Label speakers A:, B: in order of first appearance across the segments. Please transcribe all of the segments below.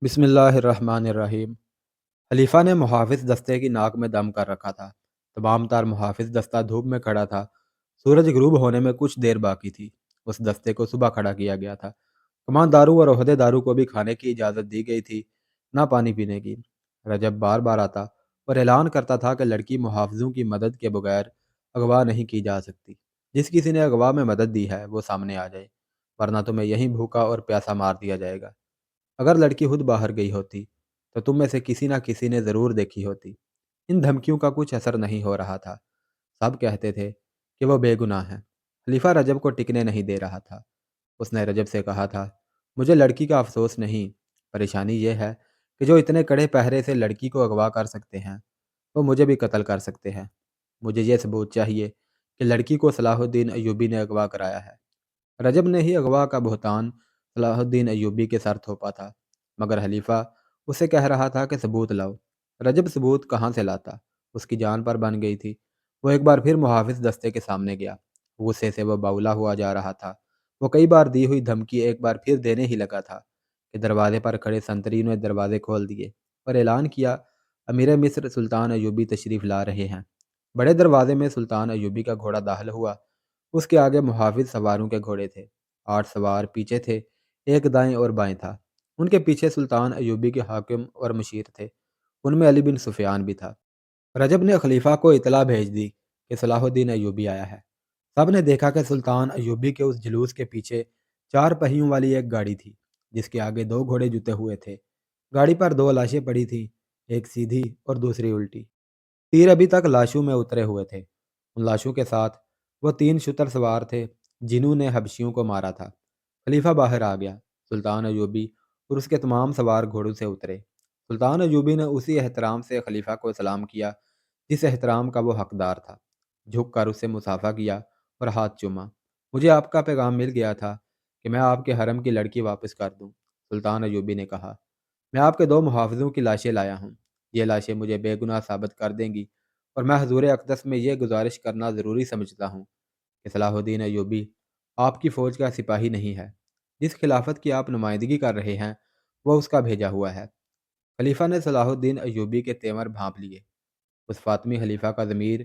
A: بسم اللہ الرحمن الرحیم۔ خلیفہ نے محافظ دستے کی ناک میں دم کر رکھا تھا۔ تمام تر محافظ دستہ دھوپ میں کھڑا تھا۔ سورج غروب ہونے میں کچھ دیر باقی تھی۔ اس دستے کو صبح کھڑا کیا گیا تھا۔ کمانداروں اور عہدے داروں کو بھی کھانے کی اجازت دی گئی تھی، نہ پانی پینے کی۔ رجب بار بار آتا اور اعلان کرتا تھا کہ لڑکی محافظوں کی مدد کے بغیر اغوا نہیں کی جا سکتی۔ جس کسی نے اغوا میں مدد دی ہے وہ سامنے آ جائے، ورنہ تمہیں یہیں بھوکا اور پیاسا مار دیا جائے گا۔ اگر لڑکی خود باہر گئی ہوتی تو تم میں سے کسی نہ کسی نے ضرور دیکھی ہوتی۔ ان دھمکیوں کا کچھ اثر نہیں ہو رہا تھا۔ سب کہتے تھے کہ وہ بے گناہ ہے۔ خلیفہ رجب کو ٹکنے نہیں دے رہا تھا۔ اس نے رجب سے کہا تھا، مجھے لڑکی کا افسوس نہیں، پریشانی یہ ہے کہ جو اتنے کڑے پہرے سے لڑکی کو اغوا کر سکتے ہیں وہ مجھے بھی قتل کر سکتے ہیں۔ مجھے یہ ثبوت چاہیے کہ لڑکی کو صلاح الدین ایوبی نے اغوا کرایا ہے۔ رجب نے ہی اغوا کا بہتان صلاح الدین ایوبی کے سر تھوپا تھا، مگر خلیفہ اسے کہہ رہا تھا کہ ثبوت لاؤ۔ رجب ثبوت کہاں سے لاتا؟ اس کی جان پر بن گئی تھی۔ وہ ایک بار پھر محافظ دستے کے سامنے گیا۔ غصے سے وہ باولا ہوا جا رہا تھا۔ وہ کئی بار دی ہوئی دھمکی ایک بار پھر دینے ہی لگا تھا کہ دروازے پر کھڑے سنتری نے دروازے کھول دیے اور اعلان کیا، امیر مصر سلطان ایوبی تشریف لا رہے ہیں۔ بڑے دروازے میں سلطان ایوبی کا گھوڑا داخل ہوا۔ اس کے آگے محافظ سواروں کے گھوڑے تھے۔ 8 سوار پیچھے تھے، ایک دائیں اور بائیں تھا۔ ان کے پیچھے سلطان ایوبی کے حاکم اور مشیر تھے، ان میں علی بن سفیان بھی تھا۔ رجب نے خلیفہ کو اطلاع بھیج دی کہ صلاح الدین ایوبی آیا ہے۔ سب نے دیکھا کہ سلطان ایوبی کے اس جلوس کے پیچھے 4 پہیوں والی ایک گاڑی تھی، جس کے آگے 2 گھوڑے جتے ہوئے تھے۔ گاڑی پر 2 لاشیں پڑی تھیں، ایک سیدھی اور دوسری الٹی۔ تیر ابھی تک لاشوں میں اترے ہوئے تھے۔ ان لاشوں کے ساتھ وہ 3 شتر سوار تھے جنہوں نے حبشیوں کو مارا تھا۔ خلیفہ باہر آ گیا۔ سلطان ایوبی اور اس کے تمام سوار گھوڑوں سے اترے۔ سلطان ایوبی نے اسی احترام سے خلیفہ کو سلام کیا جس احترام کا وہ حقدار تھا۔ جھک کر اس سے مصافحہ کیا اور ہاتھ چوما۔ مجھے آپ کا پیغام مل گیا تھا کہ میں آپ کے حرم کی لڑکی واپس کر دوں، سلطان ایوبی نے کہا۔ میں آپ کے 2 محافظوں کی لاشیں لایا ہوں۔ یہ لاشیں مجھے بے گناہ ثابت کر دیں گی، اور میں حضور اقدس میں یہ گزارش کرنا ضروری سمجھتا ہوں کہ صلاح الدین ایوبی آپ کی فوج کا سپاہی نہیں ہے۔ جس خلافت کی آپ نمائندگی کر رہے ہیں وہ اس کا بھیجا ہوا ہے۔ خلیفہ نے صلاح الدین ایوبی کے تیمر بھانپ لیے۔ اس فاطمی خلیفہ کا ضمیر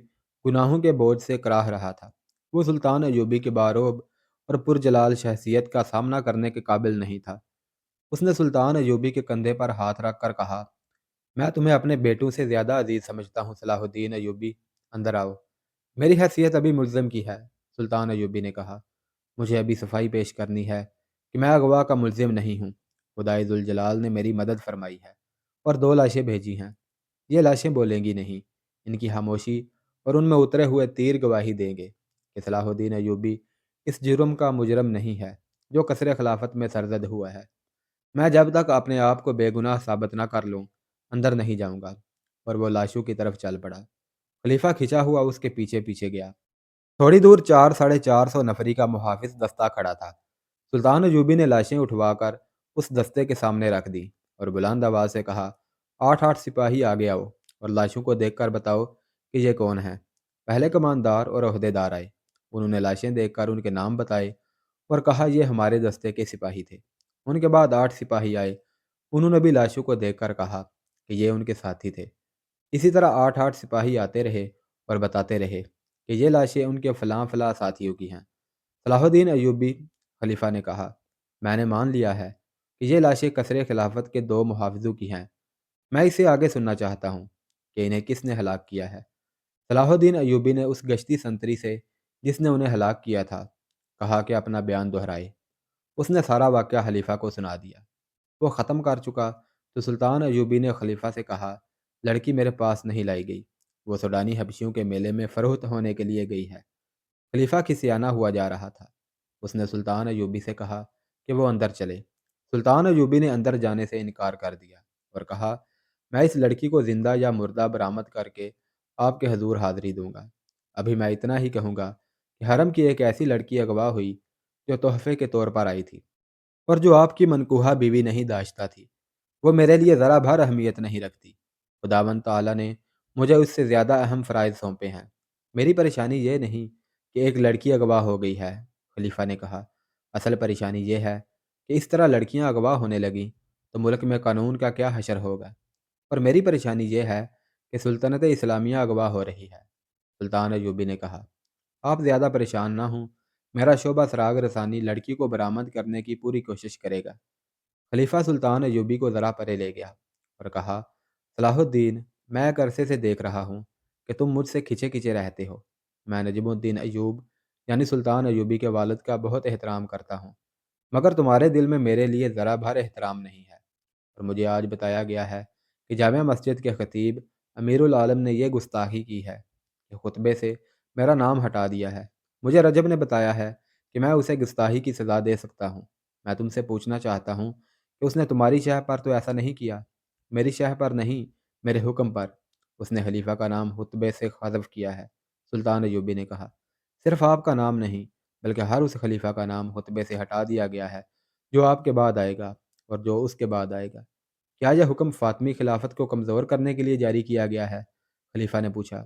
A: گناہوں کے بوجھ سے کراہ رہا تھا۔ وہ سلطان ایوبی کے باروب اور پرجلال شخصیت کا سامنا کرنے کے قابل نہیں تھا۔ اس نے سلطان ایوبی کے کندھے پر ہاتھ رکھ کر کہا، میں تمہیں اپنے بیٹوں سے زیادہ عزیز سمجھتا ہوں صلاح الدین ایوبی، اندر آؤ۔ میری حیثیت ابھی ملزم کی ہے، سلطان ایوبی نے کہا۔ مجھے ابھی صفائی پیش کرنی ہے کہ میں اغوا کا ملزم نہیں ہوں۔ خدائے ذوالجلال نے میری مدد فرمائی ہے اور 2 لاشیں بھیجی ہیں۔ یہ لاشیں بولیں گی نہیں، ان کی خاموشی اور ان میں اترے ہوئے تیر گواہی دیں گے کہ صلاح الدین ایوبی اس جرم کا مجرم نہیں ہے جو قصر خلافت میں سرزد ہوا ہے۔ میں جب تک اپنے آپ کو بے گناہ ثابت نہ کر لوں اندر نہیں جاؤں گا۔ اور وہ لاشوں کی طرف چل پڑا۔ خلیفہ کھنچا ہوا اس کے پیچھے پیچھے گیا۔ تھوڑی دور 400-450 نفری کا محافظ دستہ کھڑا تھا۔ سلطان ایوبی نے لاشیں اٹھوا کر اس دستے کے سامنے رکھ دی اور بلند آواز سے کہا، 8 سپاہی آگے آؤ اور لاشوں کو دیکھ کر بتاؤ کہ یہ کون ہے۔ پہلے کماندار اور عہدے دار آئے۔ انہوں نے لاشیں دیکھ کر ان کے نام بتائے اور کہا یہ ہمارے دستے کے سپاہی تھے۔ ان کے بعد 8 سپاہی آئے۔ انہوں نے بھی لاشوں کو دیکھ کر کہا کہ یہ ان کے ساتھی تھے۔ اسی طرح 8 سپاہی آتے رہے اور بتاتے رہے کہ یہ لاشیں ان کے فلاں فلاں ساتھیوں کی ہیں۔ صلاح الدین ایوبی، خلیفہ نے کہا، میں نے مان لیا ہے کہ یہ لاشیں قصر خلافت کے 2 محافظوں کی ہیں۔ میں اسے آگے سننا چاہتا ہوں کہ انہیں کس نے ہلاک کیا ہے۔ صلاح الدین ایوبی نے اس گشتی سنتری سے جس نے انہیں ہلاک کیا تھا کہا کہ اپنا بیان دہرائے۔ اس نے سارا واقعہ خلیفہ کو سنا دیا۔ وہ ختم کر چکا تو سلطان ایوبی نے خلیفہ سے کہا، لڑکی میرے پاس نہیں لائی گئی، وہ سوڈانی حبشیوں کے میلے میں فروخت ہونے کے لیے گئی ہے۔ خلیفہ کھسیانہ ہوا جا رہا تھا۔ اس نے سلطان ایوبی سے کہا کہ وہ اندر چلے۔ سلطان ایوبی نے اندر جانے سے انکار کر دیا اور کہا، میں اس لڑکی کو زندہ یا مردہ برآمد کر کے آپ کے حضور حاضری دوں گا۔ ابھی میں اتنا ہی کہوں گا کہ حرم کی ایک ایسی لڑکی اغوا ہوئی جو تحفے کے طور پر آئی تھی اور جو آپ کی منکوحہ بیوی نہیں داشتہ تھی۔ وہ میرے لیے ذرا بھر اہمیت نہیں رکھتی۔ خداوند تعالیٰ نے مجھے اس سے زیادہ اہم فرائض سونپے ہیں۔ میری پریشانی یہ نہیں کہ ایک لڑکی اغوا ہو گئی ہے، خلیفہ نے کہا۔ اصل پریشانی یہ ہے کہ اس طرح لڑکیاں اغوا ہونے لگیں تو ملک میں قانون کا کیا حشر ہوگا؟ اور میری پریشانی یہ ہے کہ سلطنت اسلامیہ اغوا ہو رہی ہے۔ سلطان ایوبی نے کہا، آپ زیادہ پریشان نہ ہوں، میرا شعبہ سراغ رسانی لڑکی کو برآمد کرنے کی پوری کوشش کرے گا۔ خلیفہ سلطان ایوبی کو ذرا پرے لے گیا اور کہا، صلاح الدین، میں ایک عرصے سے دیکھ رہا ہوں کہ تم مجھ سے کھچے کھچے رہتے ہو۔ میں نجم الدین ایوب یعنی سلطان ایوبی کے والد کا بہت احترام کرتا ہوں، مگر تمہارے دل میں میرے لیے ذرا بھر احترام نہیں ہے۔ اور مجھے آج بتایا گیا ہے کہ جامع مسجد کے خطیب امیر العالم نے یہ گستاخی کی ہے کہ خطبے سے میرا نام ہٹا دیا ہے۔ مجھے رجب نے بتایا ہے کہ میں اسے گستاخی کی سزا دے سکتا ہوں۔ میں تم سے پوچھنا چاہتا ہوں کہ اس نے تمہاری شہ پر تو ایسا نہیں کیا؟ میری شہ پر نہیں، میرے حکم پر۔ اس نے خلیفہ کا نام خطبے سے حذف کیا ہے، سلطان ایوبی نے کہا۔ صرف آپ کا نام نہیں، بلکہ ہر اس خلیفہ کا نام خطبے سے ہٹا دیا گیا ہے جو آپ کے بعد آئے گا اور جو اس کے بعد آئے گا۔ کیا یہ حکم فاطمی خلافت کو کمزور کرنے کے لیے جاری کیا گیا ہے؟ خلیفہ نے پوچھا۔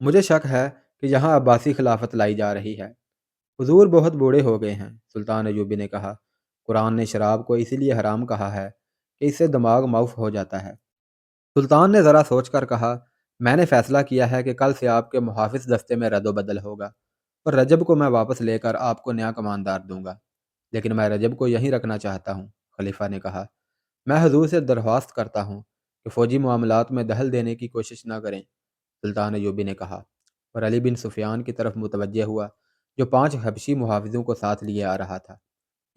A: مجھے شک ہے کہ یہاں عباسی خلافت لائی جا رہی ہے۔ حضور بہت بوڑھے ہو گئے ہیں، سلطان ایوبی نے کہا۔ قرآن نے شراب کو اسی لیے حرام کہا ہے کہ اس سے دماغ معاف ہو جاتا ہے۔ سلطان نے ذرا سوچ کر کہا، میں نے فیصلہ کیا ہے کہ کل سے آپ کے محافظ دستے میں رد و بدل ہوگا اور رجب کو میں واپس لے کر آپ کو نیا کماندار دوں گا۔ لیکن میں رجب کو یہیں رکھنا چاہتا ہوں، خلیفہ نے کہا۔ میں حضور سے درخواست کرتا ہوں کہ فوجی معاملات میں دخل دینے کی کوشش نہ کریں، سلطان ایوبی نے کہا، اور علی بن سفیان کی طرف متوجہ ہوا جو 5 حبشی محافظوں کو ساتھ لیے آ رہا تھا۔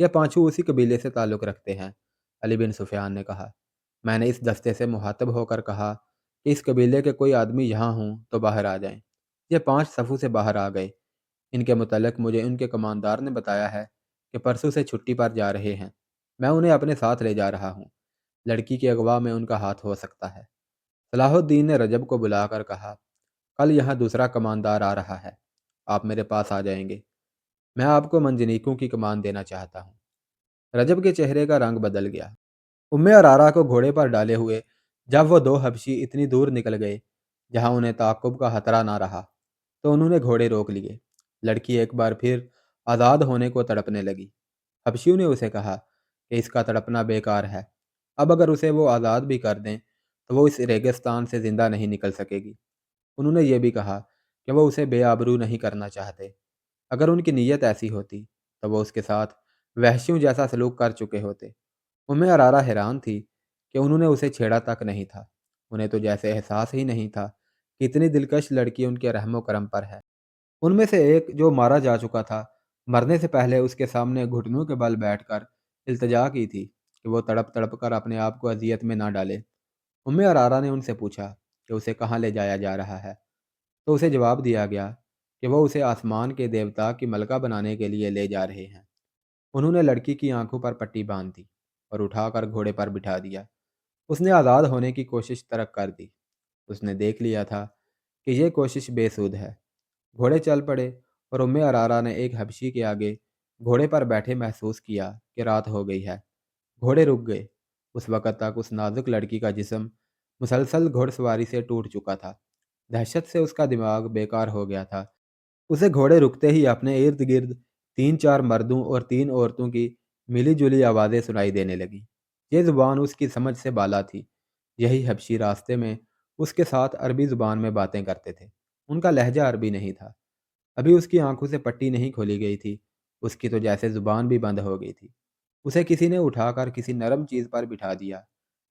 A: یہ پانچوں اسی قبیلے سے تعلق رکھتے ہیں، علی بن سفیان نے کہا۔ میں نے اس دستے سے مخاطب ہو کر کہا کہ اس قبیلے کے کوئی آدمی یہاں ہوں تو باہر آ جائیں۔ یہ 5 صفوں سے باہر آ گئے۔ ان کے متعلق مجھے ان کے کماندار نے بتایا ہے کہ پرسوں سے چھٹی پر جا رہے ہیں۔ میں انہیں اپنے ساتھ لے جا رہا ہوں۔ لڑکی کے اغوا میں ان کا ہاتھ ہو سکتا ہے۔ صلاح الدین نے رجب کو بلا کر کہا، کل یہاں دوسرا کماندار آ رہا ہے، آپ میرے پاس آ جائیں گے۔ میں آپ کو منجنیکوں کی کمان دینا چاہتا ہوں۔ رجب کے چہرے کا رنگ بدل گیا۔ ام ارارا کو گھوڑے پر ڈالے ہوئے جب وہ 2 حبشی اتنی دور نکل گئے جہاں انہیں تعاقب کا خطرہ نہ رہا تو انہوں نے گھوڑے روک لیے۔ لڑکی ایک بار پھر آزاد ہونے کو تڑپنے لگی۔ حبشیوں نے اسے کہا کہ اس کا تڑپنا بیکار ہے۔ اب اگر اسے وہ آزاد بھی کر دیں تو وہ اس ریگستان سے زندہ نہیں نکل سکے گی۔ انہوں نے یہ بھی کہا کہ وہ اسے بے آبرو نہیں کرنا چاہتے۔ اگر ان کی نیت ایسی ہوتی تو وہ اس کے ساتھ وحشیوں جیسا سلوک کر چکے ہوتے۔ ارارا حیران تھی کہ انہوں نے اسے چھیڑا تک نہیں تھا۔ انہیں تو جیسے احساس ہی نہیں تھا کہ اتنی دلکش لڑکی ان کے رحم و کرم پر ہے۔ ان میں سے ایک جو مارا جا چکا تھا، مرنے سے پہلے اس کے سامنے گھٹنوں کے بل بیٹھ کر التجا کی تھی کہ وہ تڑپ تڑپ کر اپنے آپ کو اذیت میں نہ ڈالے۔ ارارا نے ان سے پوچھا کہ اسے کہاں لے جایا جا رہا ہے، تو اسے جواب دیا گیا کہ وہ اسے آسمان کے دیوتا کی ملکہ بنانے کے لیے لے جا رہے ہیں۔ انہوں نے لڑکی کی آنکھوں پر پٹی باندھ دی اور اٹھا کر گھوڑے پر بٹھا دیا۔ اس نے آزاد ہونے کی کوشش ترک کر دی۔ اس نے دیکھ لیا تھا کہ یہ کوشش بے سود ہے۔ گھوڑے چل پڑے اور ارارا نے ایک حبشی کے آگے گھوڑے پر بیٹھے محسوس کیا کہ رات ہو گئی ہے۔ گھوڑے رک گئے۔ اس وقت تک اس نازک لڑکی کا جسم مسلسل گھوڑ سواری سے ٹوٹ چکا تھا۔ دہشت سے اس کا دماغ بیکار ہو گیا تھا۔ اسے گھوڑے رکتے ہی اپنے ارد گرد 3 4 مردوں اور 3 عورتوں کی ملی جلی آوازیں سنائی دینے لگیں۔ یہ زبان اس کی سمجھ سے بالا تھی۔ یہی حبشی راستے میں اس کے ساتھ عربی زبان میں باتیں کرتے تھے۔ ان کا لہجہ عربی نہیں تھا۔ ابھی اس کی آنکھوں سے پٹی نہیں کھولی گئی تھی، اس کی تو جیسے زبان بھی بند ہو گئی تھی۔ اسے کسی نے اٹھا کر کسی نرم چیز پر بٹھا دیا۔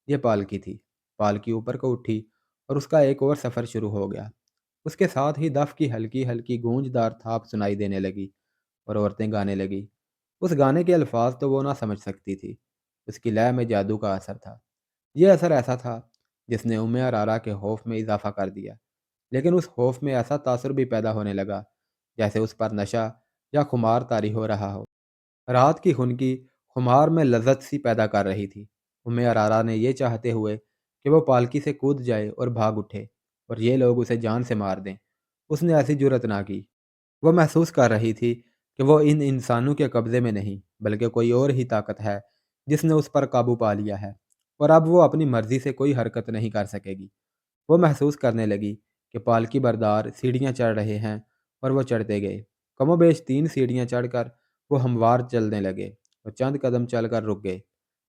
A: یہ پالکی تھی۔ پالکی اوپر کو اٹھی اور اس کا ایک اور سفر شروع ہو گیا۔ اس کے ساتھ ہی دف کی ہلکی ہلکی گونجدار تھاپ سنائی دینے لگی اور عورتیں گانے لگی۔ اس گانے کے الفاظ تو وہ نہ سمجھ سکتی تھی۔ اس کی لے میں جادو کا اثر تھا۔ یہ اثر ایسا تھا جس نے ارارا کے خوف میں اضافہ کر دیا، لیکن اس خوف میں ایسا تاثر بھی پیدا ہونے لگا جیسے اس پر نشہ یا خمار طاری ہو رہا ہو۔ رات کی خنکی خمار میں لذت سی پیدا کر رہی تھی۔ ارارا نے یہ چاہتے ہوئے کہ وہ پالکی سے کود جائے اور بھاگ اٹھے اور یہ لوگ اسے جان سے مار دیں، اس نے ایسی جرت نہ کی۔ وہ محسوس کر رہی تھی کہ وہ ان انسانوں کے قبضے میں نہیں بلکہ کوئی اور ہی طاقت ہے جس نے اس پر قابو پا لیا ہے، اور اب وہ اپنی مرضی سے کوئی حرکت نہیں کر سکے گی۔ وہ محسوس کرنے لگی کہ پالکی بردار سیڑھیاں چڑھ رہے ہیں اور وہ چڑھتے گئے۔ کم و بیش 3 سیڑھیاں چڑھ کر وہ ہموار چلنے لگے اور چند قدم چل کر رک گئے۔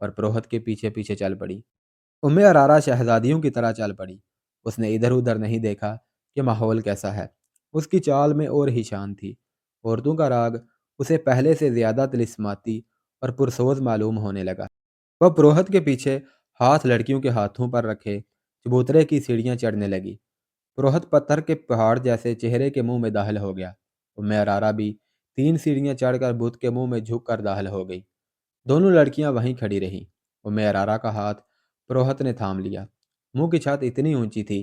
A: اور پروہت کے پیچھے پیچھے چل پڑی۔ ارارا شہزادیوں کی طرح چل پڑی۔ اس نے ادھر ادھر نہیں دیکھا کہ ماحول کیسا ہے۔ اس کی چال میں اور ہی شان تھی۔ عورتوں کا راگ اسے پہلے سے زیادہ طلسماتی اور پرسوز معلوم ہونے لگا۔ وہ پروہت کے پیچھے ہاتھ لڑکیوں کے ہاتھوں پر رکھے چبوترے کی سیڑھیاں چڑھنے لگی۔ پروہت پتھر کے پہاڑ جیسے چہرے کے منہ میں داخل ہو گیا۔ ارارا بھی 3 سیڑھیاں چڑھ کر بت کے منہ میں جھک کر داخل ہو گئی۔ دونوں لڑکیاں وہیں کھڑی رہیں۔ ارارا کا ہاتھ پروہت نے تھام لیا۔ منہ کی چھت اتنی اونچی تھی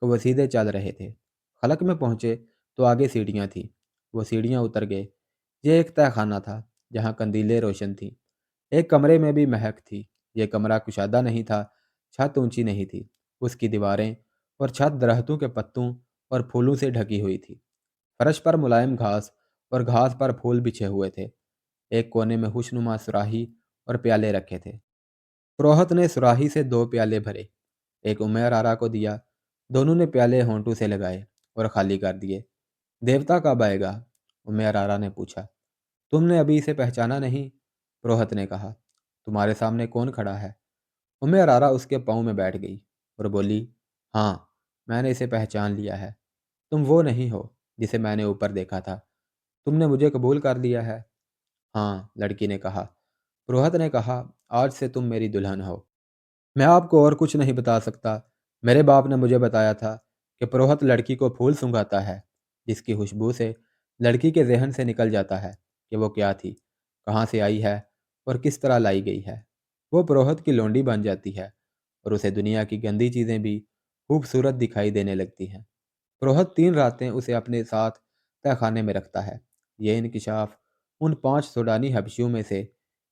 A: کہ وہ سیدھے چل رہے تھے۔ خلق میں پہنچے تو آگے سیڑھیاں تھیں۔ وہ سیڑھیاں اتر گئے۔ یہ ایک تہہ خانہ تھا جہاں قندیلیں روشن تھیں۔ ایک کمرے میں بھی مہک تھی۔ یہ کمرہ کشادہ نہیں تھا، چھت اونچی نہیں تھی۔ اس کی دیواریں اور چھت درختوں کے پتوں اور پھولوں سے ڈھکی ہوئی تھی۔ فرش پر ملائم گھاس اور گھاس پر پھول بچھے ہوئے تھے۔ ایک کونے میں خوشنما سراہی اور پیالے رکھے تھے۔ پروہت نے سراہی سے 2 پیالے بھرے، ایک ارارا کو دیا۔ دونوں نے پیالے ہونٹوں سے لگائے اور خالی کر دیے۔ دیوتا کب آئے گا؟ ارارا نے پوچھا۔ تم نے ابھی اسے پہچانا نہیں؟ پروہت نے کہا۔ تمہارے سامنے کون کھڑا ہے؟ ارارا اس کے پاؤں میں بیٹھ گئی اور بولی، ہاں، میں نے اسے پہچان لیا ہے۔ تم وہ نہیں ہو جسے میں نے اوپر دیکھا تھا۔ تم نے مجھے قبول کر لیا ہے؟ ہاں، لڑکی نے کہا۔ پروہت نے کہا، آج سے تم میری دلہن ہو۔ میں آپ کو اور کچھ نہیں بتا سکتا۔ میرے باپ نے مجھے بتایا تھا کہ پروہت لڑکی کو پھول سنگھاتا ہے، جس کی خوشبو سے لڑکی کے ذہن سے نکل جاتا ہے کہ وہ کیا تھی، کہاں سے آئی ہے اور کس طرح لائی گئی ہے۔ وہ پروہت کی لونڈی بن جاتی ہے اور اسے دنیا کی گندی چیزیں بھی خوبصورت دکھائی دینے لگتی ہیں۔ پروہت 3 راتیں اسے اپنے ساتھ تہہ خانے میں رکھتا ہے۔ یہ انکشاف ان 5 سوڈانی حبشیوں میں سے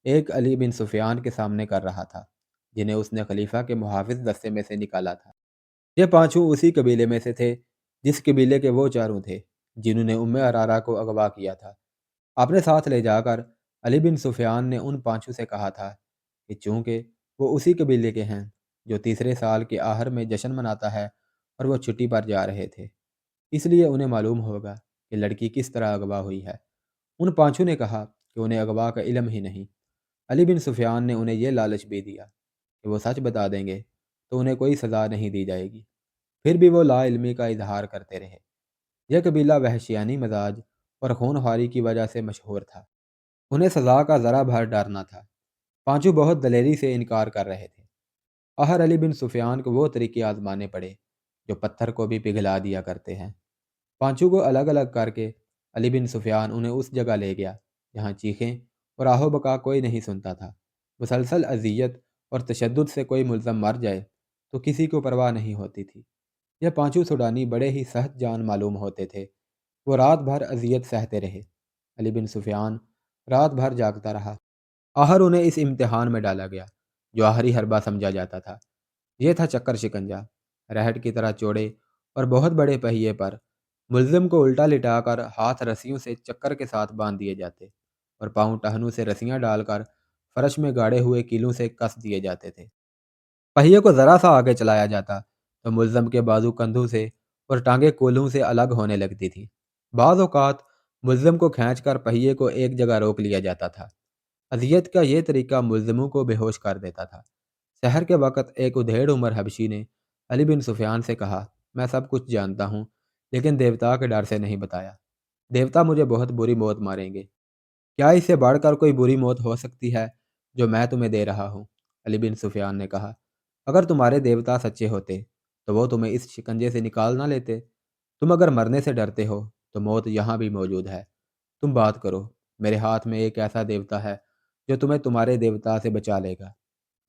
A: ایک علی بن سفیان کے سامنے کر رہا تھا، جنہیں اس نے خلیفہ کے محافظ دستے میں سے نکالا تھا۔ یہ 5 اسی قبیلے میں سے تھے جس قبیلے کے وہ 4 تھے جنہوں نے ارارا کو اغوا کیا تھا۔ اپنے ساتھ لے جا کر علی بن سفیان نے ان 5 سے کہا تھا کہ چونکہ وہ اسی قبیلے کے ہیں جو تیسرے سال کے آخر میں جشن مناتا ہے اور وہ چھٹی پر جا رہے تھے، اس لیے انہیں معلوم ہوگا کہ لڑکی کس طرح اغوا ہوئی ہے۔ ان 5 نے کہا کہ انہیں اغوا کا علم ہی نہیں۔ علی بن سفیان نے انہیں یہ لالچ بھی دیا کہ وہ سچ بتا دیں گے تو انہیں کوئی سزا نہیں دی جائے گی۔ پھر بھی وہ لا علمی کا اظہار کرتے رہے۔ یہ قبیلہ وحشیانی مزاج اور خونخواری کی وجہ سے مشہور تھا۔ انہیں سزا کا ذرا بھر ڈر نہ تھا۔ 5 بہت دلیری سے انکار کر رہے تھے۔ آخر علی بن سفیان کو وہ طریقے آزمانے پڑے جو پتھر کو بھی پگھلا دیا کرتے ہیں۔ 5 کو الگ الگ کر کے علی بن سفیان انہیں اس جگہ لے گیا جہاں چیخیں اور آہو بکا کوئی نہیں سنتا تھا۔ مسلسل اذیت اور تشدد سے کوئی ملزم مر جائے تو کسی کو پرواہ نہیں ہوتی تھی۔ یہ 5 سوڈانی بڑے ہی سخت جان معلوم ہوتے تھے۔ وہ رات بھر اذیت سہتے رہے۔ علی بن سفیان رات بھر جاگتا رہا۔ آخر انہیں اس امتحان میں ڈالا گیا جو آخری حربہ سمجھا جاتا تھا۔ یہ تھا چکر شکنجہ۔ رہٹ کی طرح چوڑے اور بہت بڑے پہیے پر ملزم کو الٹا لٹا کر ہاتھ رسیوں سے چکر کے ساتھ باندھ دیے جاتے اور پاؤں ٹہنوں سے رسیاں ڈال کر فرش میں گاڑے ہوئے کیلوں سے کس دیے جاتے تھے۔ پہیے کو ذرا سا آگے چلایا جاتا تو ملزم کے بازو کندھوں سے اور ٹانگیں کولوں سے الگ ہونے لگتی تھی۔ بعض اوقات ملزم کو کھینچ کر پہیے کو ایک جگہ روک لیا جاتا تھا۔ اذیت کا یہ طریقہ ملزموں کو بے ہوش کر دیتا تھا۔ سحر کے وقت ایک ادھیڑ عمر حبشی نے علی بن سفیان سے کہا، میں سب کچھ جانتا ہوں لیکن دیوتا کے ڈر سے نہیں بتایا۔ دیوتا مجھے بہت بری موت ماریں گے۔ کیا اس سے بڑھ کر کوئی بری موت ہو سکتی ہے جو میں تمہیں دے رہا ہوں؟ علی بن سفیان نے کہا، اگر تمہارے دیوتا سچے ہوتے تو وہ تمہیں اس شکنجے سے نکال نہ لیتے۔ تم اگر مرنے سے ڈرتے ہو تو موت یہاں بھی موجود ہے۔ تم بات کرو، میرے ہاتھ میں ایک ایسا دیوتا ہے جو تمہیں تمہارے دیوتا سے بچا لے گا۔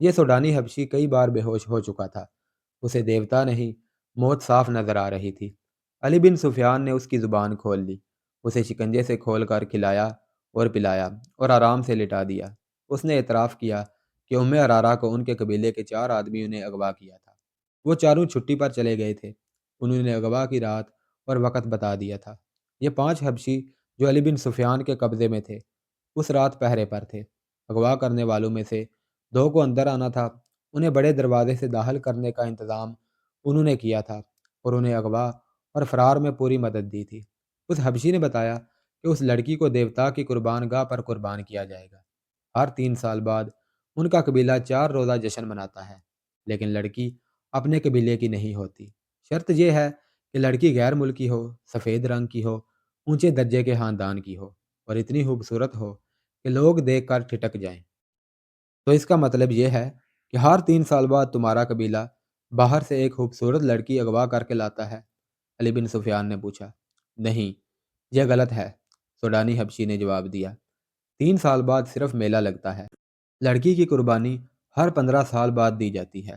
A: یہ سوڈانی حبشی کئی بار بے ہوش ہو چکا تھا۔ اسے دیوتا نہیں، موت صاف نظر آ رہی تھی۔ علی بن سفیان نے اس کی زبان کھول لی، اسے شکنجے سے کھول کر کھلایا اور پلایا اور آرام سے لٹا دیا۔ اس نے اعتراف کیا کہ ارارا کو ان کے قبیلے کے 4 آدمیوں نے اغوا کیا تھا۔ وہ چاروں چھٹی پر چلے گئے تھے۔ انہوں نے اغوا کی رات اور وقت بتا دیا تھا۔ یہ 5 حبشی جو علی بن سفیان کے قبضے میں تھے اس رات پہرے پر تھے۔ اغوا کرنے والوں میں سے 2 کو اندر آنا تھا۔ انہیں بڑے دروازے سے داخل کرنے کا انتظام انہوں نے کیا تھا اور انہیں اغوا اور فرار میں پوری مدد دی تھی۔ اس حبشی نے بتایا کہ اس لڑکی کو دیوتا کی قربان گاہ پر قربان کیا جائے گا۔ ہر 3 سال بعد ان کا قبیلہ 4 روزہ جشن مناتا ہے، لیکن لڑکی اپنے قبیلے کی نہیں ہوتی۔ شرط یہ ہے کہ لڑکی غیر ملکی ہو، سفید رنگ کی ہو، اونچے درجے کے خاندان کی ہو اور اتنی خوبصورت ہو کہ لوگ دیکھ کر ٹھٹک جائیں۔ تو اس کا مطلب یہ ہے کہ ہر 3 سال بعد تمہارا قبیلہ باہر سے ایک خوبصورت لڑکی اغوا کر کے لاتا ہے؟ علی بن سفیان نے پوچھا۔ نہیں، یہ غلط ہے، سوڈانی حبشی نے جواب دیا۔ 3 سال بعد صرف میلہ لگتا ہے۔ لڑکی کی قربانی ہر 15 سال بعد دی جاتی ہے۔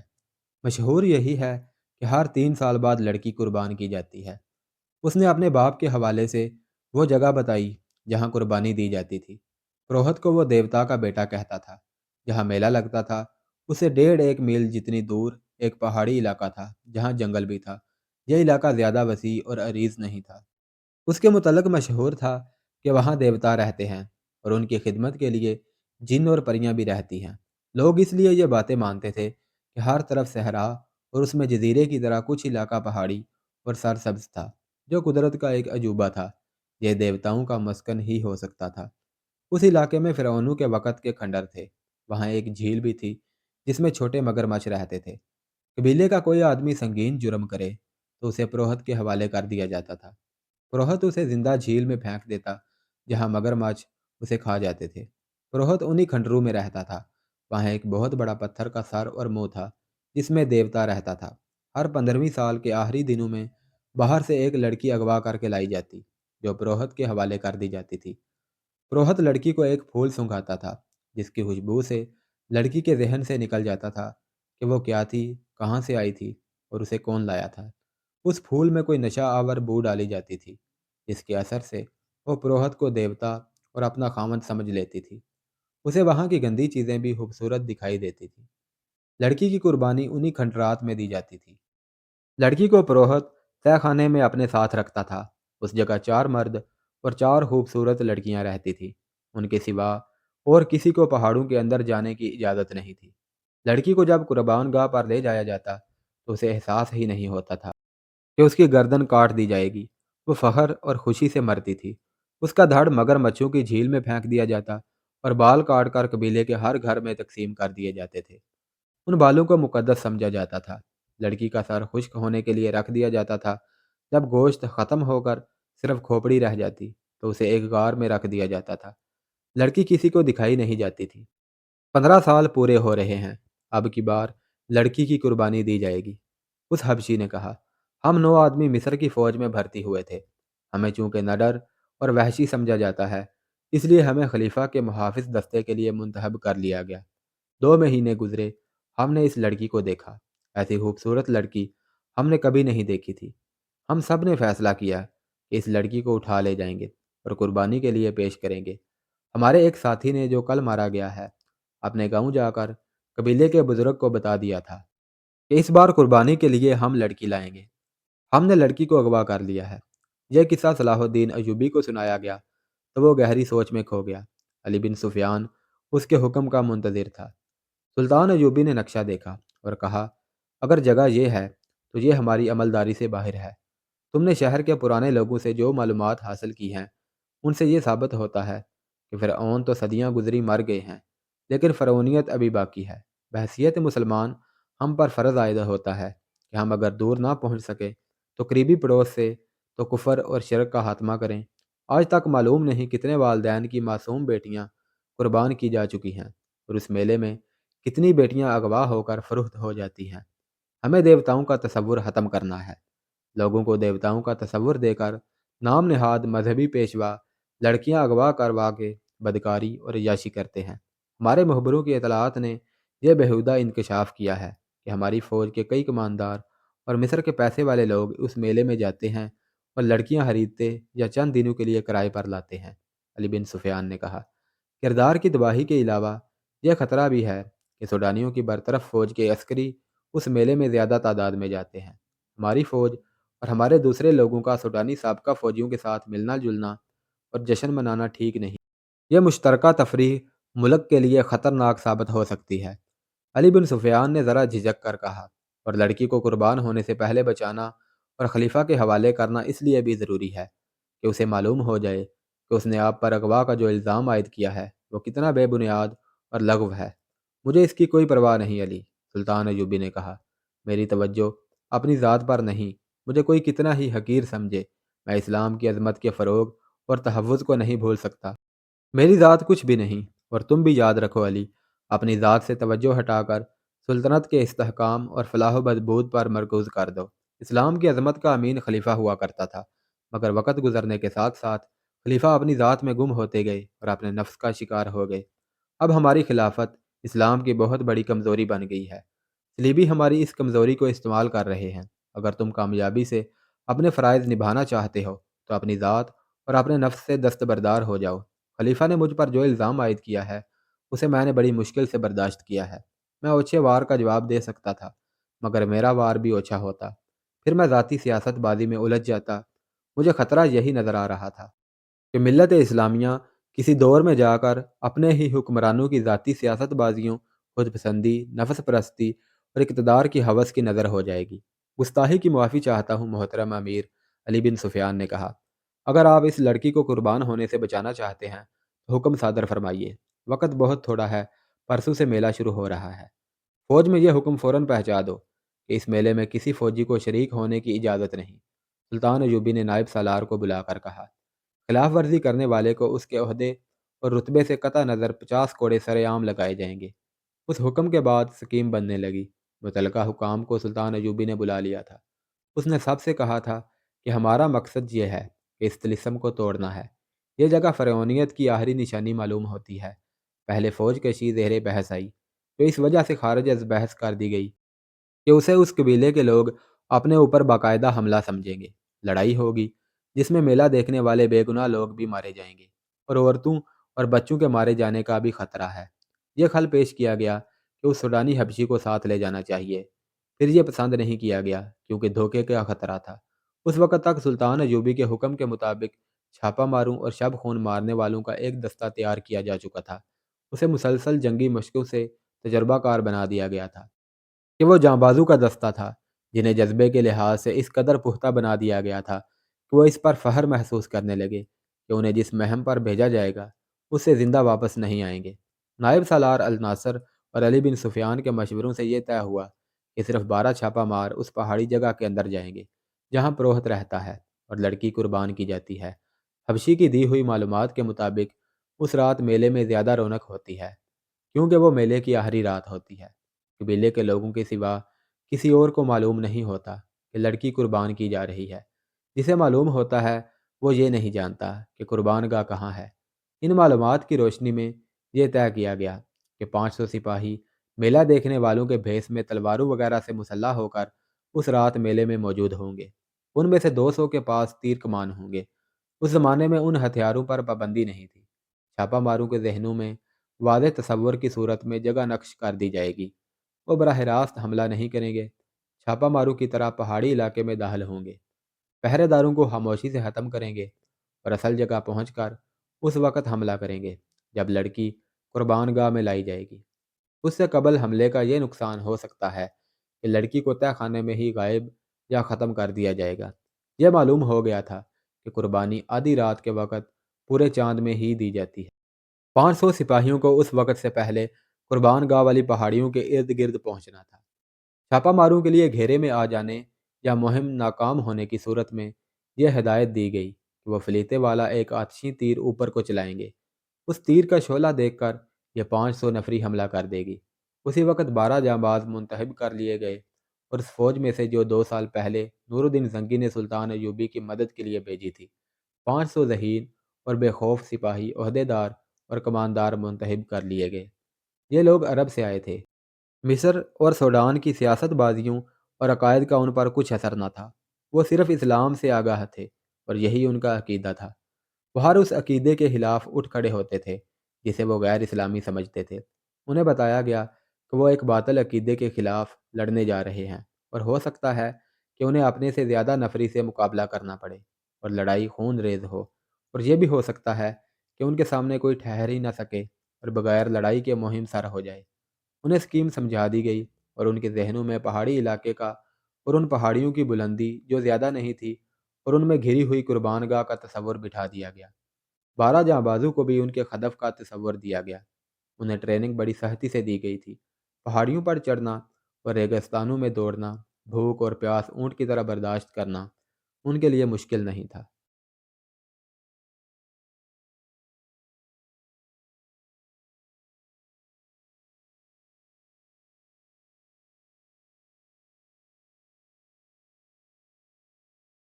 A: مشہور یہی ہے کہ ہر 3 سال بعد لڑکی قربان کی جاتی ہے۔ اس نے اپنے باپ کے حوالے سے وہ جگہ بتائی جہاں قربانی دی جاتی تھی۔ پروہت کو وہ دیوتا کا بیٹا کہتا تھا۔ جہاں میلہ لگتا تھا اسے 1.5 میل جتنی دور ایک پہاڑی علاقہ تھا جہاں جنگل بھی تھا۔ یہ علاقہ زیادہ وسیع اور عریض نہیں تھا۔ اس کے متعلق مشہور تھا کہ وہاں دیوتا رہتے ہیں اور ان کی خدمت کے لیے جن اور پریاں بھی رہتی ہیں۔ لوگ اس لیے یہ باتیں مانتے تھے کہ ہر طرف صحرا اور اس میں جزیرے کی طرح کچھ علاقہ پہاڑی اور سرسبز تھا، جو قدرت کا ایک عجوبہ تھا۔ یہ دیوتاؤں کا مسکن ہی ہو سکتا تھا۔ اس علاقے میں فرعونوں کے وقت کے کھنڈر تھے۔ وہاں ایک جھیل بھی تھی جس میں چھوٹے مگرمچھ رہتے تھے۔ قبیلے کا کوئی آدمی سنگین جرم کرے تو اسے پروہت کے حوالے کر دیا جاتا تھا۔ پروہت اسے زندہ جھیل میں پھینک دیتا جہاں مگرمچھ اسے کھا جاتے تھے۔ پروہت انہی کھنڈروں میں رہتا تھا۔ وہاں ایک بہت بڑا پتھر کا سر اور منہ تھا جس میں دیوتا رہتا تھا۔ ہر 15ویں سال کے آخری دنوں میں باہر سے ایک لڑکی اغوا کر کے لائی جاتی جو پروہت کے حوالے کر دی جاتی تھی۔ پروہت لڑکی کو ایک پھول سونگھاتا تھا جس کی خوشبو سے لڑکی کے ذہن سے نکل جاتا تھا کہ وہ کیا تھی، کہاں سے آئی تھی اور اسے کون لایا تھا۔ اس پھول میں کوئی نشہ آور بو ڈالی جاتی تھی جس کے اثر سے وہ پروہت کو دیوتا اور اپنا خامند سمجھ لیتی تھی۔ اسے وہاں کی گندی چیزیں بھی خوبصورت دکھائی دیتی تھی۔ لڑکی کی قربانی انہی کھنڈرات میں دی جاتی تھی۔ لڑکی کو پروہت تہہ خانے میں اپنے ساتھ رکھتا تھا۔ اس جگہ 4 مرد اور 4 خوبصورت لڑکیاں رہتی تھیں۔ ان کے سوا اور کسی کو پہاڑوں کے اندر جانے کی اجازت نہیں تھی۔ لڑکی کو جب قربان گاہ پر لے جایا جاتا تو اسے احساس ہی نہیں ہوتا تھا کہ اس کی گردن کاٹ دی جائے گی۔ وہ فخر اور خوشی سے مرتی تھی۔ اس کا دھڑ مگر مچھوں کی جھیل میں پھینک دیا جاتا اور بال کاٹ کر قبیلے کے ہر گھر میں تقسیم کر دیے جاتے تھے۔ ان بالوں کو مقدس سمجھا جاتا تھا۔ لڑکی کا سر خشک ہونے کے لیے رکھ دیا جاتا تھا۔ جب گوشت ختم ہو کر صرف کھوپڑی رہ جاتی تو اسے ایک غار میں رکھ دیا جاتا تھا۔ لڑکی کسی کو دکھائی نہیں جاتی تھی۔ 15 سال پورے ہو رہے ہیں، اب کی بار لڑکی کی قربانی دی جائے گی۔ اس حبشی نے کہا۔ ہم 9 آدمی مصر کی فوج میں بھرتی ہوئے تھے۔ ہمیں چونکہ نڈر اور وحشی سمجھا جاتا ہے، اس لیے ہمیں خلیفہ کے محافظ دستے کے لیے منتخب کر لیا گیا۔ 2 مہینے گزرے، ہم نے اس لڑکی کو دیکھا۔ ایسی خوبصورت لڑکی ہم نے کبھی نہیں دیکھی تھی۔ ہم سب نے فیصلہ کیا کہ اس لڑکی کو اٹھا لے جائیں گے اور قربانی کے لیے پیش کریں گے۔ ہمارے ایک ساتھی نے جو کل مارا گیا ہے اپنے گاؤں جا کر قبیلے کے بزرگ کو بتا دیا تھا کہ اس بار قربانی کے لیے ہم لڑکی لائیں گے۔ ہم نے لڑکی کو اغوا کر لیا ہے۔ یہ قصہ صلاح الدین ایوبی کو سنایا گیا تو وہ گہری سوچ میں کھو گیا۔ علی بن سفیان اس کے حکم کا منتظر تھا۔ سلطان ایوبی نے نقشہ دیکھا اور کہا، اگر جگہ یہ ہے تو یہ ہماری عملداری سے باہر ہے۔ تم نے شہر کے پرانے لوگوں سے جو معلومات حاصل کی ہیں ان سے یہ ثابت ہوتا ہے کہ فرعون تو صدیاں گزری مر گئے ہیں، لیکن فرعونیت ابھی باقی ہے۔ بحیثیت مسلمان ہم پر فرض عائد ہوتا ہے کہ ہم اگر دور نہ پہنچ سکے تو قریبی پڑوس سے تو کفر اور شرک کا خاتمہ کریں۔ آج تک معلوم نہیں کتنے والدین کی معصوم بیٹیاں قربان کی جا چکی ہیں اور اس میلے میں کتنی بیٹیاں اغوا ہو کر فروخت ہو جاتی ہیں۔ ہمیں دیوتاؤں کا تصور ختم کرنا ہے۔ لوگوں کو دیوتاؤں کا تصور دے کر نام نہاد مذہبی پیشوا لڑکیاں اغوا کروا کے بدکاری اور عیاشی کرتے ہیں۔ ہمارے مخبروں کی اطلاعات نے یہ بیہودہ انکشاف کیا ہے کہ ہماری فوج کے کئی کماندار اور مصر کے پیسے والے لوگ اس میلے میں جاتے ہیں اور لڑکیاں خریدتے یا چند دنوں کے لیے کرائے پر لاتے ہیں۔ علی بن سفیان نے کہا، کردار کی تباہی کے علاوہ یہ خطرہ بھی ہے کہ سوڈانیوں کی برطرف فوج کے عسکری اس میلے میں زیادہ تعداد میں جاتے ہیں۔ ہماری فوج اور ہمارے دوسرے لوگوں کا سوڈانی سابقہ فوجیوں کے ساتھ ملنا جلنا اور جشن منانا ٹھیک نہیں۔ یہ مشترکہ تفریح ملک کے لیے خطرناک ثابت ہو سکتی ہے۔ علی بن سفیان نے ذرا جھجک کر کہا، اور لڑکی کو قربان ہونے سے پہلے بچانا اور خلیفہ کے حوالے کرنا اس لیے بھی ضروری ہے کہ اسے معلوم ہو جائے کہ اس نے آپ پر اغوا کا جو الزام عائد کیا ہے وہ کتنا بے بنیاد اور لغو ہے۔ مجھے اس کی کوئی پرواہ نہیں علی، سلطان ایوبی نے کہا۔ میری توجہ اپنی ذات پر نہیں، مجھے کوئی کتنا ہی حقیر سمجھے، میں اسلام کی عظمت کے فروغ اور تحفظ کو نہیں بھول سکتا۔ میری ذات کچھ بھی نہیں، اور تم بھی یاد رکھو علی، اپنی ذات سے توجہ ہٹا کر سلطنت کے استحکام اور فلاح و بہبود پر مرکوز کر دو۔ اسلام کی عظمت کا امین خلیفہ ہوا کرتا تھا، مگر وقت گزرنے کے ساتھ ساتھ خلیفہ اپنی ذات میں گم ہوتے گئے اور اپنے نفس کا شکار ہو گئے۔ اب ہماری خلافت اسلام کی بہت بڑی کمزوری بن گئی ہے۔ صلیبی ہماری اس کمزوری کو استعمال کر رہے ہیں۔ اگر تم کامیابی سے اپنے فرائض نبھانا چاہتے ہو تو اپنی ذات اور اپنے نفس سے دستبردار ہو جاؤ۔ خلیفہ نے مجھ پر جو الزام عائد کیا ہے اسے میں نے بڑی مشکل سے برداشت کیا ہے۔ میں اوچھے وار کا جواب دے سکتا تھا، مگر میرا وار بھی اوچھا ہوتا، پھر میں ذاتی سیاست بازی میں الجھ جاتا۔ مجھے خطرہ یہی نظر آ رہا تھا کہ ملت اسلامیہ کسی دور میں جا کر اپنے ہی حکمرانوں کی ذاتی سیاست بازیوں، خود پسندی، نفس پرستی اور اقتدار کی حوث کی نظر ہو جائے گی۔ گستاخی کی معافی چاہتا ہوں محترم امیر، علی بن سفیان نے کہا۔ اگر آپ اس لڑکی کو قربان ہونے سے بچانا چاہتے ہیں تو حکم صادر فرمائیے، وقت بہت تھوڑا ہے، پرسوں سے میلہ شروع ہو رہا ہے۔ فوج میں یہ حکم فوراً پہنچا دو کہ اس میلے میں کسی فوجی کو شریک ہونے کی اجازت نہیں۔ سلطان ایوبی نے نائب سالار کو بلا کر کہا، خلاف ورزی کرنے والے کو اس کے عہدے اور رتبے سے قطع نظر 50 کوڑے سر عام لگائے جائیں گے۔ اس حکم کے بعد سکیم بننے لگی۔ متعلقہ حکام کو سلطان ایوبی نے بلا لیا تھا۔ اس نے سب سے کہا تھا کہ ہمارا مقصد یہ ہے کہ اس طلسم کو توڑنا ہے۔ یہ جگہ فرعونیت کی آخری نشانی معلوم ہوتی ہے۔ پہلے فوج کشی زیر بحث آئی، جو اس وجہ سے خارج از بحث کر دی گئی کہ اسے اس قبیلے کے لوگ اپنے اوپر باقاعدہ حملہ سمجھیں گے۔ لڑائی ہوگی جس میں میلہ دیکھنے والے بے گناہ لوگ بھی مارے جائیں گے، اور عورتوں اور بچوں کے مارے جانے کا بھی خطرہ ہے۔ یہ خل پیش کیا گیا کہ اس سوڈانی حبشی کو ساتھ لے جانا چاہیے، پھر یہ پسند نہیں کیا گیا کیونکہ دھوکے کا خطرہ تھا۔ اس وقت تک سلطان ایوبی کے حکم کے مطابق چھاپا ماروں اور شب خون مارنے والوں کا ایک دستہ تیار کیا جا چکا تھا۔ اسے مسلسل جنگی مشقوں سے تجربہ کار بنا دیا گیا تھا کہ وہ جانبازو کا دستہ تھا، جنہیں جذبے کے لحاظ سے اس قدر پختہ بنا دیا گیا تھا کہ وہ اس پر فخر محسوس کرنے لگے کہ انہیں جس مہم پر بھیجا جائے گا اس سے زندہ واپس نہیں آئیں گے۔ نائب سالار الناصر اور علی بن سفیان کے مشوروں سے یہ طے ہوا کہ صرف 12 چھاپا مار اس پہاڑی جگہ کے اندر جائیں گے جہاں پروہت رہتا ہے اور لڑکی قربان کی جاتی ہے۔ حبشی کی دی ہوئی معلومات کے مطابق اس رات میلے میں زیادہ رونق ہوتی ہے کیونکہ وہ میلے کی آخری رات ہوتی ہے۔ قبیلے کے لوگوں کے سوا کسی اور کو معلوم نہیں ہوتا کہ لڑکی قربان کی جا رہی ہے۔ جسے معلوم ہوتا ہے وہ یہ نہیں جانتا کہ قربان گاہ کہاں ہے۔ ان معلومات کی روشنی میں یہ طے کیا گیا کہ 500 سپاہی میلہ دیکھنے والوں کے بھیس میں تلواروں وغیرہ سے مسلح ہو کر اس رات میلے میں موجود ہوں گے۔ ان میں سے 200 کے پاس تیر کمان ہوں گے۔ اس زمانے میں ان ہتھیاروں پر پابندی نہیں تھی۔ چھاپا ماروں کے ذہنوں میں واضح تصور کی صورت میں جگہ نقش کر دی جائے گی۔ وہ براہ راست حملہ نہیں کریں گے، چھاپا ماروں کی طرح پہاڑی علاقے میں داخل ہوں گے، پہرے داروں کو خاموشی سے ختم کریں گے اور اصل جگہ پہنچ کر اس وقت حملہ کریں گے جب لڑکی قربان گاہ میں لائی جائے گی۔ اس سے قبل حملے کا یہ نقصان ہو سکتا ہے کہ لڑکی کو تہہ خانے میں ہی غائب یا ختم کر دیا جائے گا۔ یہ معلوم ہو گیا تھا کہ قربانی آدھی رات کے وقت پورے چاند میں ہی دی جاتی ہے۔ 500 سپاہیوں کو اس وقت سے پہلے قربان گاہ والی پہاڑیوں کے ارد گرد پہنچنا تھا۔ چھاپا ماروں کے لیے گھیرے میں آ جانے یا مہم ناکام ہونے کی صورت میں یہ ہدایت دی گئی کہ وہ فلیتے والا ایک آتشی تیر اوپر کو چلائیں گے۔ اس تیر کا شعلہ دیکھ کر یہ 500 نفری حملہ کر دے گی۔ اسی وقت 12 جانباز منتخب کر لیے گئے اور اس فوج میں سے جو 2 سال پہلے نور الدین زنگی نے سلطان ایوبی کی مدد کے لیے بھیجی تھی، 500 ذہین اور بے خوف سپاہی، عہدے دار اور کماندار منتخب کر لیے گئے۔ یہ لوگ عرب سے آئے تھے۔ مصر اور سوڈان کی سیاست بازیوں اور عقائد کا ان پر کچھ اثر نہ تھا۔ وہ صرف اسلام سے آگاہ تھے اور یہی ان کا عقیدہ تھا۔ وہ ہر اس عقیدے کے خلاف اٹھ کھڑے ہوتے تھے جسے وہ غیر اسلامی سمجھتے تھے۔ انہیں بتایا گیا کہ وہ ایک باطل عقیدے کے خلاف لڑنے جا رہے ہیں اور ہو سکتا ہے کہ انہیں اپنے سے زیادہ نفری سے مقابلہ کرنا پڑے اور لڑائی خون ریز ہو، اور یہ بھی ہو سکتا ہے کہ ان کے سامنے کوئی ٹھہر ہی نہ سکے اور بغیر لڑائی کے مہم سر ہو جائے۔ انہیں اسکیم سمجھا دی گئی اور ان کے ذہنوں میں پہاڑی علاقے کا اور ان پہاڑیوں کی بلندی جو زیادہ نہیں تھی اور ان میں گھری ہوئی قربان گاہ کا تصور بٹھا دیا گیا۔ 12 جاں بازو کو بھی ان کے ہدف کا تصور دیا گیا۔ انہیں ٹریننگ بڑی سختی سے دی گئی تھی۔ پہاڑیوں پر چڑھنا اور ریگستانوں میں دوڑنا، بھوک اور پیاس اونٹ کی طرح برداشت کرنا ان کے لیے مشکل نہیں تھا۔